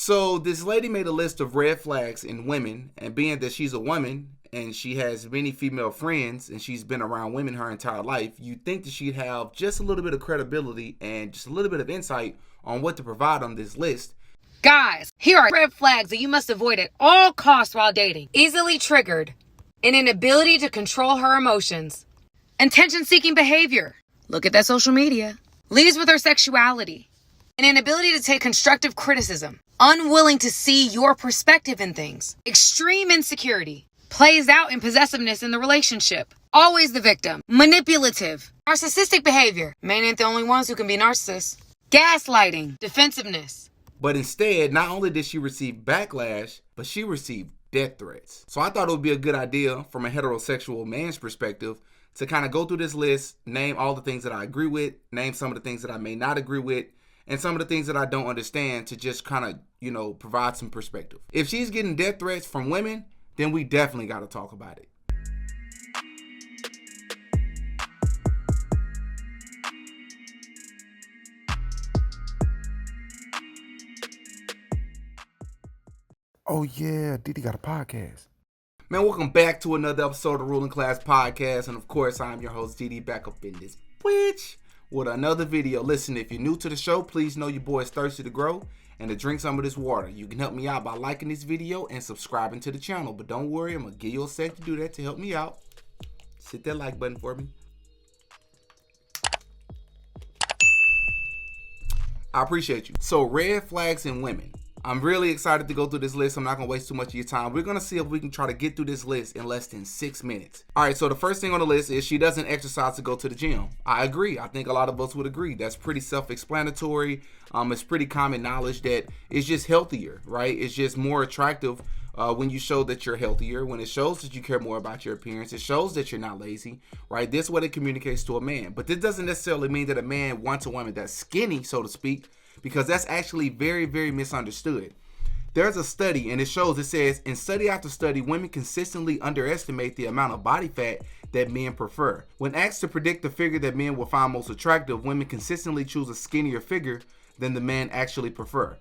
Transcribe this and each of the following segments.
So this lady made a list of red flags in women, and being that she's a woman and she has many female friends and she's been around women her entire life, you'd think that she'd have just a little bit of credibility and just a little bit of insight on what to provide on this list. Guys, here are red flags that you must avoid at all costs while dating. Easily triggered. An inability to control her emotions. Attention-seeking behavior. Look at that social media. Leads with her sexuality. An inability to take constructive criticism. Unwilling to see your perspective in things. Extreme insecurity. Plays out in possessiveness in the relationship. Always the victim. Manipulative. Narcissistic behavior. Men ain't the only ones who can be narcissists. Gaslighting. Defensiveness. But instead, not only did she receive backlash, but she received death threats. So I thought it would be a good idea from a heterosexual man's perspective to kind of go through this list, name all the things that I agree with, name some of the things that I may not agree with, and some of the things that I don't understand to just kind of, provide some perspective. If she's getting death threats from women, then we definitely got to talk about it. Oh yeah, Didi got a podcast. Man, welcome back to another episode of Ruling Class Podcast. And of course, I'm your host, Didi, back up in this bitch with another video. Listen, if you're new to the show, please know your boy is thirsty to grow and to drink some of this water. You can help me out by liking this video and subscribing to the channel. But don't worry, I'm going to give you a sec to do that to help me out. Hit that like button for me. I appreciate you. So, red flags in women. I'm really excited to go through this list. I'm not going to waste too much of your time. We're going to see if we can try to get through this list in less than 6 minutes. All right, so the first thing on the list is she doesn't exercise to go to the gym. I agree. I think a lot of us would agree. That's pretty self-explanatory. It's pretty common knowledge that it's just healthier, right? It's just more attractive when you show that you're healthier, when it shows that you care more about your appearance. It shows that you're not lazy, right? This is what it communicates to a man. But this doesn't necessarily mean that a man wants a woman that's skinny, so to speak, because that's actually very, very misunderstood. There's a study, and it says, in study after study, women consistently underestimate the amount of body fat that men prefer. When asked to predict the figure that men will find most attractive, women consistently choose a skinnier figure than the men actually prefer.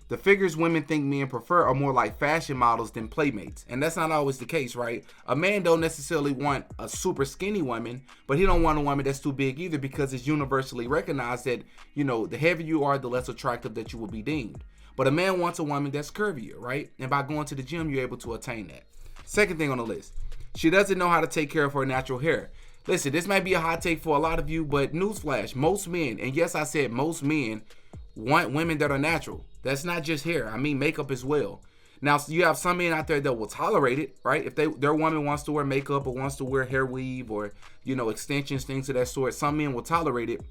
The figures women think men prefer are more like fashion models than playmates. And that's not always the case, right? A man don't necessarily want a super skinny woman, but he don't want a woman that's too big either, because it's universally recognized that, the heavier you are, the less attractive that you will be deemed. But a man wants a woman that's curvier, right? And by going to the gym, you're able to attain that. Second thing on the list, she doesn't know how to take care of her natural hair. Listen, this might be a hot take for a lot of you, but newsflash, most men, and yes, I said most men, want women that are natural. That's not just hair. I mean makeup as well. Now, you have some men out there that will tolerate it, right? If their woman wants to wear makeup or wants to wear hair weave or, extensions, things of that sort, some men will tolerate it.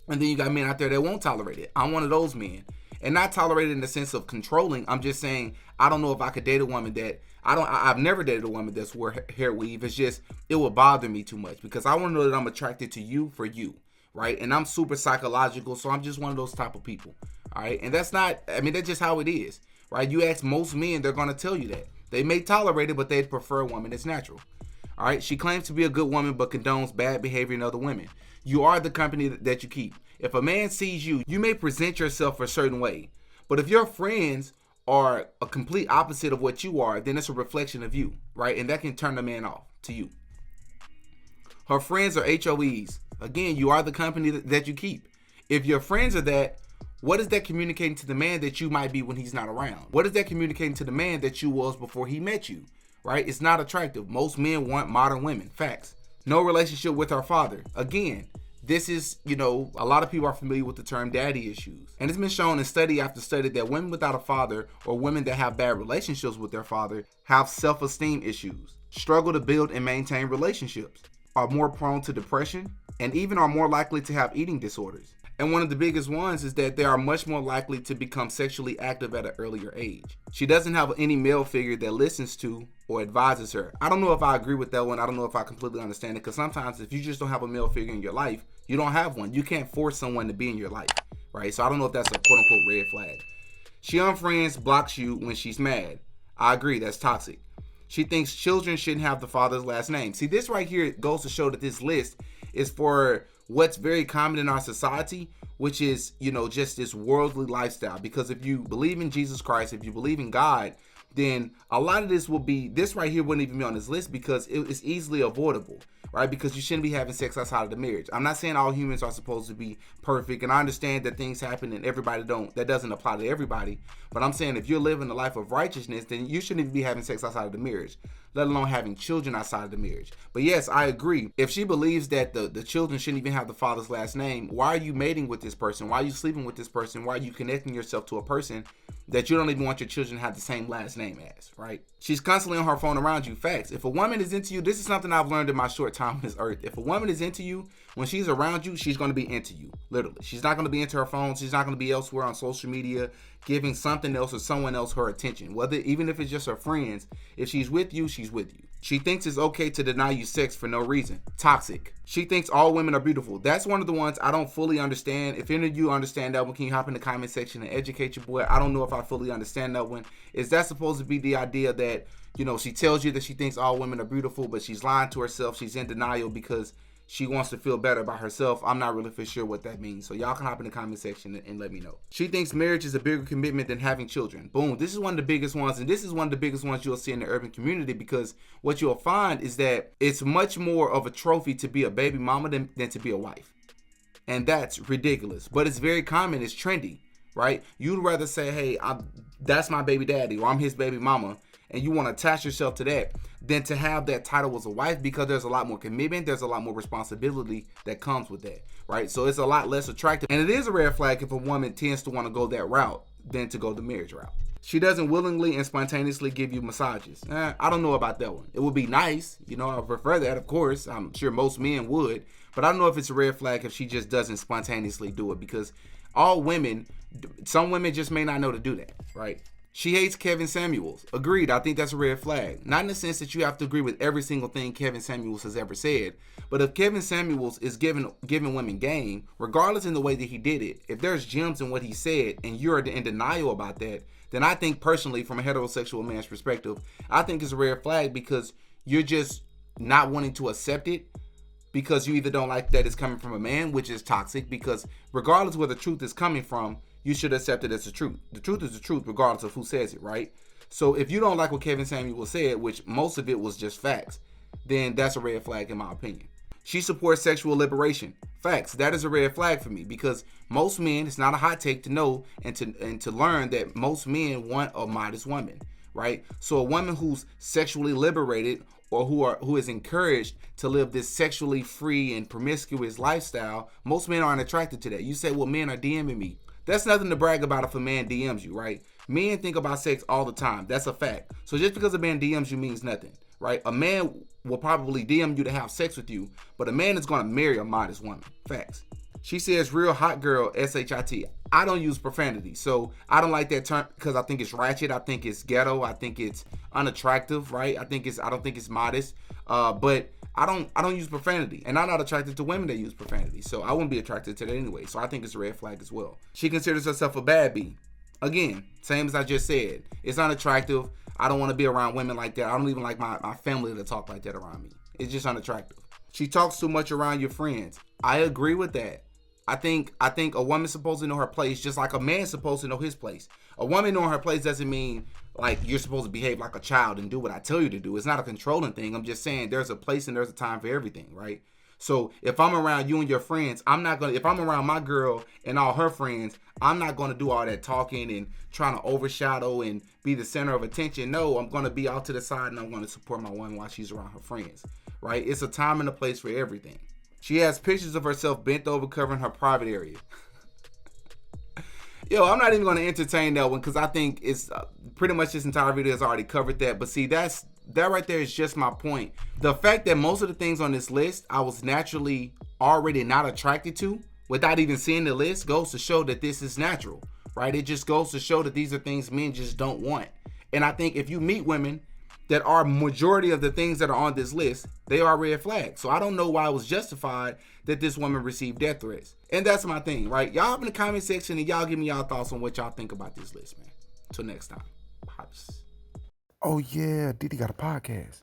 And then you got men out there that won't tolerate it. I'm one of those men. And not tolerate it in the sense of controlling. I'm just saying, I don't know if I could date a woman that, I've never dated a woman that's wear hair weave. It's just, it will bother me too much because I want to know that I'm attracted to you for you, right? And I'm super psychological, so I'm just one of those type of people, all right? And that's just how it is, right? You ask most men, they're going to tell you that. They may tolerate it, but they'd prefer a woman that's natural, all right? She claims to be a good woman, but condones bad behavior in other women. You are the company that you keep. If a man sees you, you may present yourself a certain way. But if your friends are a complete opposite of what you are, then it's a reflection of you, right? And that can turn the man off to you. Her friends are HOEs. Again, you are the company that you keep. If your friends are that, what is that communicating to the man that you might be when he's not around? What is that communicating to the man that you was before he met you, right? It's not attractive. Most men want modern women. Facts. No relationship with her father. Again, this is, a lot of people are familiar with the term daddy issues. And it's been shown in study after study that women without a father or women that have bad relationships with their father have self-esteem issues, struggle to build and maintain relationships, are more prone to depression, and even are more likely to have eating disorders. And one of the biggest ones is that they are much more likely to become sexually active at an earlier age. She doesn't have any male figure that listens to or advises her. I don't know if I agree with that one. I don't know if I completely understand it, because sometimes if you just don't have a male figure in your life, you don't have one. You can't force someone to be in your life, right? So I don't know if that's a quote-unquote red flag. She unfriends, blocks you when she's mad. I agree, that's toxic. She thinks children shouldn't have the father's last name. See, this right here goes to show that this list is for what's very common in our society, which is, just this worldly lifestyle. Because if you believe in Jesus Christ, if you believe in God, then a lot of this right here wouldn't even be on this list because it's easily avoidable, right? Because you shouldn't be having sex outside of the marriage. I'm not saying all humans are supposed to be perfect, and I understand that things happen and that doesn't apply to everybody. But I'm saying if you're living a life of righteousness, then you shouldn't even be having sex outside of the marriage, let alone having children outside of the marriage. But yes, I agree. If she believes that the children shouldn't even have the father's last name, why are you mating with this person? Why are you sleeping with this person? Why are you connecting yourself to a person that you don't even want your children to have the same last name as, right? She's constantly on her phone around you. Facts. If a woman is into you, this is something I've learned in my short time on this earth. If a woman is into you, when she's around you, she's going to be into you, literally. She's not going to be into her phone. She's not going to be elsewhere on social media, giving something else or someone else her attention. Even if it's just her friends, if she's with you, she's with you. She thinks it's okay to deny you sex for no reason. Toxic. She thinks all women are beautiful. That's one of the ones I don't fully understand. If any of you understand that one, can you hop in the comment section and educate your boy? I don't know if I fully understand that one. Is that supposed to be the idea that, she tells you that she thinks all women are beautiful, but she's lying to herself. She's in denial because she wants to feel better about herself. I'm not really for sure what that means. So y'all can hop in the comment section and let me know. She thinks marriage is a bigger commitment than having children. Boom. This is one of the biggest ones. And this is one of the biggest ones you'll see in the urban community, because what you'll find is that it's much more of a trophy to be a baby mama than to be a wife. And that's ridiculous. But it's very common. It's trendy, right? You'd rather say, hey, that's my baby daddy, or I'm his baby mama, and you want to attach yourself to that, than to have that title as a wife, because there's a lot more commitment, there's a lot more responsibility that comes with that, right? So it's a lot less attractive. And it is a red flag if a woman tends to want to go that route than to go the marriage route. She doesn't willingly and spontaneously give you massages. I don't know about that one. It would be nice, I prefer that, of course. I'm sure most men would, but I don't know if it's a red flag if she just doesn't spontaneously do it, because some women just may not know to do that, right? She hates Kevin Samuels. Agreed. I think that's a red flag. Not in the sense that you have to agree with every single thing Kevin Samuels has ever said, but if Kevin Samuels is giving women game, regardless in the way that he did it, if there's gems in what he said and you're in denial about that, then I think personally, from a heterosexual man's perspective, I think it's a red flag, because you're just not wanting to accept it, because you either don't like that it's coming from a man, which is toxic, because regardless where the truth is coming from, you should accept it as the truth. The truth is the truth regardless of who says it, right? So if you don't like what Kevin Samuel said, which most of it was just facts, then that's a red flag in my opinion. She supports sexual liberation. Facts. That is a red flag for me, because most men, it's not a hot take to know and to learn that most men want a modest woman, right? So a woman who's sexually liberated, or who is encouraged to live this sexually free and promiscuous lifestyle, most men aren't attracted to that. You say, well, men are DMing me. That's nothing to brag about if a man DMs you, right? Men think about sex all the time. That's a fact. So just because a man DMs you means nothing, right? A man will probably DM you to have sex with you, but a man is going to marry a modest woman. Facts. She says real hot girl, S-H-I-T. I don't use profanity, so I don't like that term because I think it's ratchet. I think it's ghetto. I think it's unattractive, right? I don't think it's modest. But I don't use profanity, and I'm not attracted to women that use profanity, so I wouldn't be attracted to that anyway. So I think it's a red flag as well. She considers herself a bad bee. Again, same as I just said. It's unattractive. I don't want to be around women like that. I don't even like my family to talk like that around me. It's just unattractive. She talks too much around your friends. I agree with that. I think a woman's supposed to know her place just like a man's supposed to know his place. A woman knowing her place doesn't mean like you're supposed to behave like a child and do what I tell you to do. It's not a controlling thing. I'm just saying there's a place and there's a time for everything, right? So if I'm around you and your friends, if I'm around my girl and all her friends, I'm not going to do all that talking and trying to overshadow and be the center of attention. No, I'm going to be out to the side and I'm going to support my woman while she's around her friends, right? It's a time and a place for everything. She has pictures of herself bent over covering her private area. Yo, I'm not even going to entertain that one because I think it's pretty much this entire video has already covered that. But see, that right there is just my point. The fact that most of the things on this list I was naturally already not attracted to without even seeing the list goes to show that this is natural, right? It just goes to show that these are things men just don't want. And I think if you meet women that are majority of the things that are on this list, they are red flags. So I don't know why it was justified that this woman received death threats. And that's my thing, right? Y'all in the comment section and y'all give me y'all thoughts on what y'all think about this list, man. Till next time. Pops. Oh yeah, Diddy got a podcast.